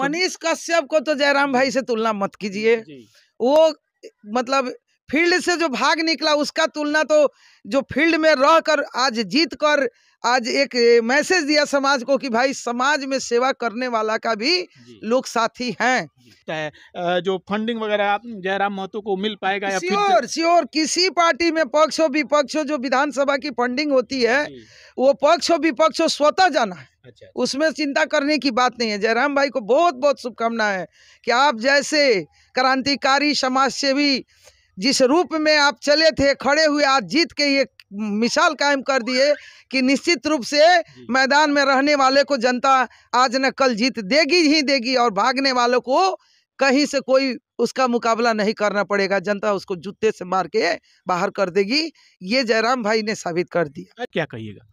मनीष कश्यप को तो जयराम भाई से तुलना मत कीजिए। वो मतलब फील्ड से जो भाग निकला उसका तुलना तो जो फील्ड में रहकर आज जीत कर आज एक मैसेज दिया समाज को कि भाई समाज में सेवा करने वाला का भी लोग साथी हैं। जो फंडिंग वगैरह जयराम महतो को मिल पाएगा या श्योर किसी पार्टी में पक्ष हो विपक्ष हो, जो विधानसभा की फंडिंग होती है वो पक्ष हो विपक्ष हो स्वतः जाना है। अच्छा। उसमें चिंता करने की बात नहीं है। जयराम भाई को बहुत बहुत शुभकामनाएं है कि आप जैसे क्रांतिकारी समाज सेवी जिस रूप में आप चले थे खड़े हुए आज जीत के ये मिसाल कायम कर दिए कि निश्चित रूप से मैदान में रहने वाले को जनता आज न कल जीत देगी ही देगी और भागने वालों को कहीं से कोई उसका मुकाबला नहीं करना पड़ेगा। जनता उसको जूते से मार के बाहर कर देगी। ये जयराम भाई ने साबित कर दिया। क्या कहिएगा?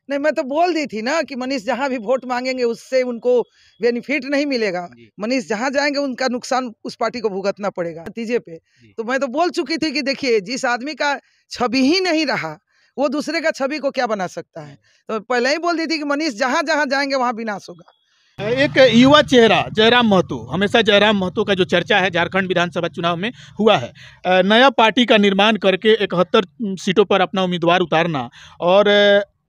नहीं, मैं तो बोल दी थी ना कि मनीष जहाँ भी वोट मांगेंगे उससे उनको बेनिफिट नहीं मिलेगा। मनीष जहाँ जाएंगे उनका नुकसान उस पार्टी को भुगतना पड़ेगा नतीजे पे। तो मैं तो बोल चुकी थी कि देखिए जिस आदमी का छवि ही नहीं रहा वो दूसरे का छवि को क्या बना सकता है। तो पहले ही बोल दी थी कि मनीष जहाँ जहाँ जाएंगे वहाँ विनाश होगा। एक युवा चेहरा जयराम महतो, हमेशा जयराम महतो का जो चर्चा है झारखंड विधानसभा चुनाव में हुआ है, नया पार्टी का निर्माण करके 71 सीटों पर अपना उम्मीदवार उतारना और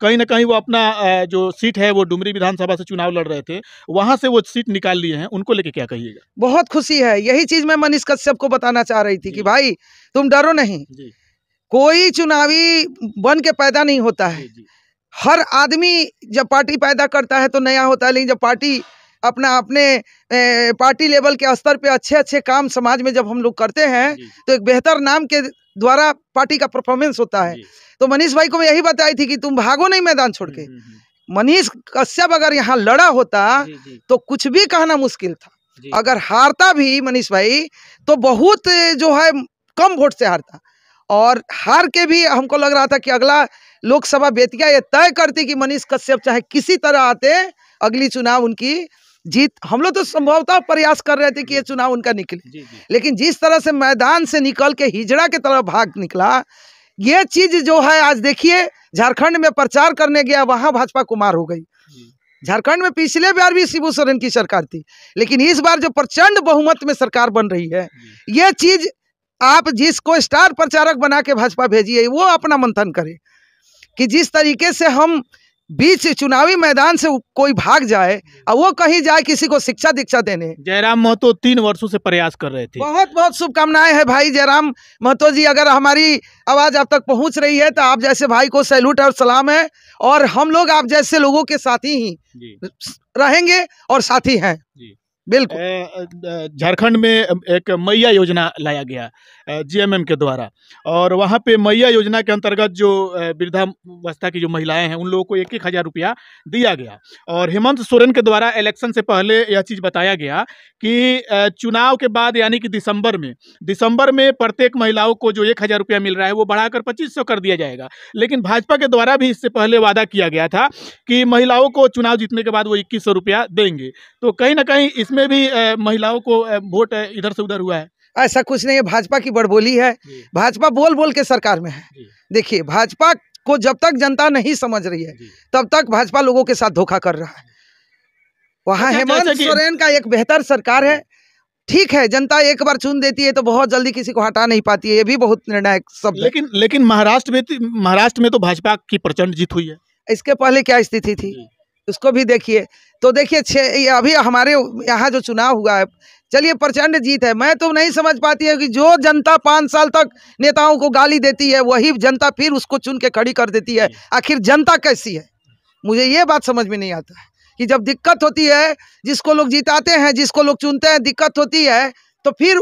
कहीं ना कहीं वो अपना जो सीट है वो डुमरी विधानसभा से चुनाव लड़ रहे थे, वहां से वो सीट निकाल लिए हैं, उनको लेके क्या कहिएगा? बहुत खुशी है। यही चीज मैं मनीष कश्यप को बताना चाह रही थी कि भाई तुम डरो नहीं। कोई चुनावी बन के पैदा नहीं होता है। हर आदमी जब पार्टी पैदा करता है तो नया होता है, लेकिन जब पार्टी अपने पार्टी लेवल के स्तर पे अच्छे अच्छे काम समाज में जब हम लोग करते हैं तो एक बेहतर नाम के द्वारा पार्टी का परफॉर्मेंस होता है। तो मनीष भाई को मैं यही बताई थी कि तुम भागो नहीं मैदान छोड़ के। मनीष कश्यप अगर यहाँ लड़ा होता तो कुछ भी कहना मुश्किल था। अगर हारता भी मनीष भाई तो बहुत जो है कम वोट से हारता, और हार के भी हमको लग रहा था कि अगला लोकसभा बेतिया ये तय करती कि मनीष कश्यप चाहे किसी तरह आते अगली चुनाव उनकी जीत। हम लोग तो संभवतः प्रयास कर रहे थे कि ये चुनाव उनका निकले, लेकिन जिस तरह से मैदान से निकल के हिजड़ा की तरफ भाग निकला, ये चीज जो है आज देखिए झारखंड में प्रचार करने गया वहां भाजपा को मार हो गई। झारखंड में पिछले बार भी शिबू सोरेन की सरकार थी, लेकिन इस बार जो प्रचंड बहुमत में सरकार बन रही है, ये चीज आप जिसको स्टार प्रचारक बना के भाजपा भेजिए वो अपना मंथन करे कि जिस तरीके से हम बीच चुनावी मैदान से कोई भाग जाए और वो कहीं जाए किसी को शिक्षा दीक्षा देने। जयराम महतो 3 वर्षों से प्रयास कर रहे थे। बहुत बहुत शुभकामनाएं हैं भाई जयराम महतो जी। अगर हमारी आवाज आप तक पहुंच रही है तो आप जैसे भाई को सैल्यूट और सलाम है, और हम लोग आप जैसे लोगों के साथी ही रहेंगे और साथी हैं। बिल्कुल। झारखंड में एक मैया योजना लाया गया जीएमएम के द्वारा, और वहाँ पे मैया योजना के अंतर्गत जो वृद्धावस्था की जो महिलाएं हैं उन लोगों को 1,000 रुपया दिया गया। और हेमंत सोरेन के द्वारा इलेक्शन से पहले यह चीज़ बताया गया कि चुनाव के बाद यानी कि दिसंबर में प्रत्येक महिलाओं को जो 1,000 रुपया मिल रहा है वो बढ़ाकर 2,500 कर दिया जाएगा। लेकिन भाजपा के द्वारा भी इससे पहले वादा किया गया था कि महिलाओं को चुनाव जीतने के बाद वो 2,100 रुपया देंगे। तो कहीं ना कहीं इसमें भी महिलाओं को वोट इधर से उधर हुआ है। ऐसा कुछ नहीं है, भाजपा की बड़बोली है। भाजपा बोल बोल के सरकार में है। देखिए भाजपा को जब तक जनता नहीं समझ रही है तब तक भाजपा लोगों के साथ धोखा कर रहा है। वहाँ हेमंत सोरेन का एक बेहतर सरकार है। ठीक है, जनता एक बार चुन देती है तो बहुत जल्दी किसी को हटा नहीं पाती है, ये भी बहुत निर्णायक शब्द है। लेकिन महाराष्ट्र में तो भाजपा की प्रचंड जीत हुई है। इसके पहले क्या स्थिति थी उसको भी देखिए। तो देखिए अभी हमारे यहाँ जो चुनाव हुआ है, चलिए प्रचंड जीत है। मैं तो नहीं समझ पाती है कि जो जनता 5 साल तक नेताओं को गाली देती है वही जनता फिर उसको चुन के खड़ी कर देती है। आखिर जनता कैसी है, मुझे ये बात समझ में नहीं आता है कि जब दिक्कत होती है, जिसको लोग जिताते हैं, जिसको लोग चुनते हैं, दिक्कत होती है तो फिर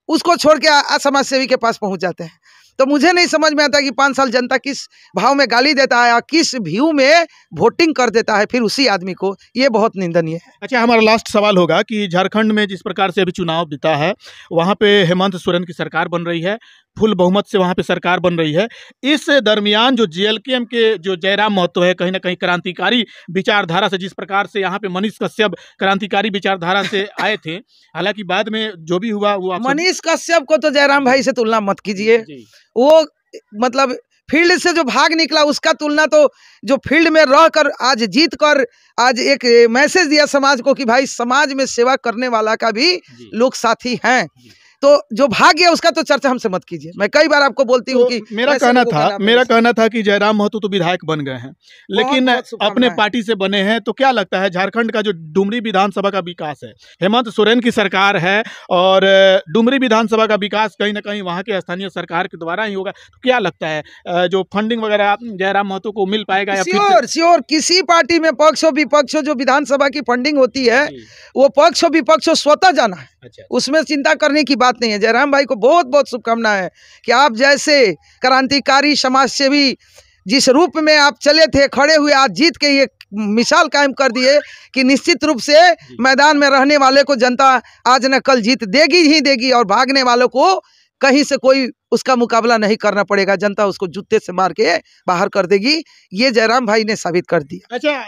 उसको छोड़ के समाज सेवी के पास पहुंच जाते हैं। तो मुझे नहीं समझ में आता कि 5 साल जनता किस भाव में गाली देता है और किस व्यू में वोटिंग कर देता है फिर उसी आदमी को। ये बहुत निंदनीय है। अच्छा, हमारा लास्ट सवाल होगा कि झारखंड में जिस प्रकार से अभी चुनाव बीता है वहाँ पे हेमंत सोरेन की सरकार बन रही है, फुल बहुमत से वहाँ पे सरकार बन रही है। इस दरमियान जो जेएलकेएम के जो जयराम महतो है, कहीं ना कहीं क्रांतिकारी विचारधारा से, जिस प्रकार से यहाँ पे मनीष कश्यप क्रांतिकारी विचारधारा से आए थे, हालांकि बाद में जो भी हुआ वो मनीष कश्यप को तो जयराम भाई से तुलना मत कीजिए। वो मतलब फील्ड से जो भाग निकला उसका तुलना तो जो फील्ड में रहकर आज जीत कर आज एक मैसेज दिया समाज को कि भाई समाज में सेवा करने वाला का भी लोग साथी हैं। तो जो भाग गया उसका तो चर्चा हमसे मत कीजिए। मैं कई बार आपको बोलती हूँ कि मेरा कहना था कि जयराम महतो तो विधायक बन गए हैं, लेकिन अपने पार्टी से बने हैं, तो क्या लगता है झारखंड का जो डुमरी विधानसभा का विकास है, हेमंत सोरेन की सरकार है और डुमरी विधानसभा का विकास कहीं ना कहीं वहाँ के स्थानीय सरकार के द्वारा ही होगा, तो क्या लगता है जो फंडिंग वगैरह जयराम महतो को मिल पाएगा? या श्योर किसी पार्टी में पक्ष हो विपक्ष हो, जो विधानसभा की फंडिंग होती है वो पक्ष हो विपक्ष हो स्वतः जाना है। अच्छा। उसमें चिंता करने की बात नहीं है। जयराम भाई को बहुत बहुत शुभकामनाएं है कि आप जैसे क्रांतिकारी समाज सेवी जिस रूप में आप चले थे खड़े हुए, आज जीत के ये मिसाल कायम कर दिए कि निश्चित रूप से मैदान में रहने वाले को जनता आज न कल जीत देगी ही देगी, और भागने वालों को कहीं से कोई उसका मुकाबला नहीं करना पड़ेगा। जनता उसको जूते से मार के बाहर कर देगी। ये जयराम भाई ने साबित कर दिया। अच्छा।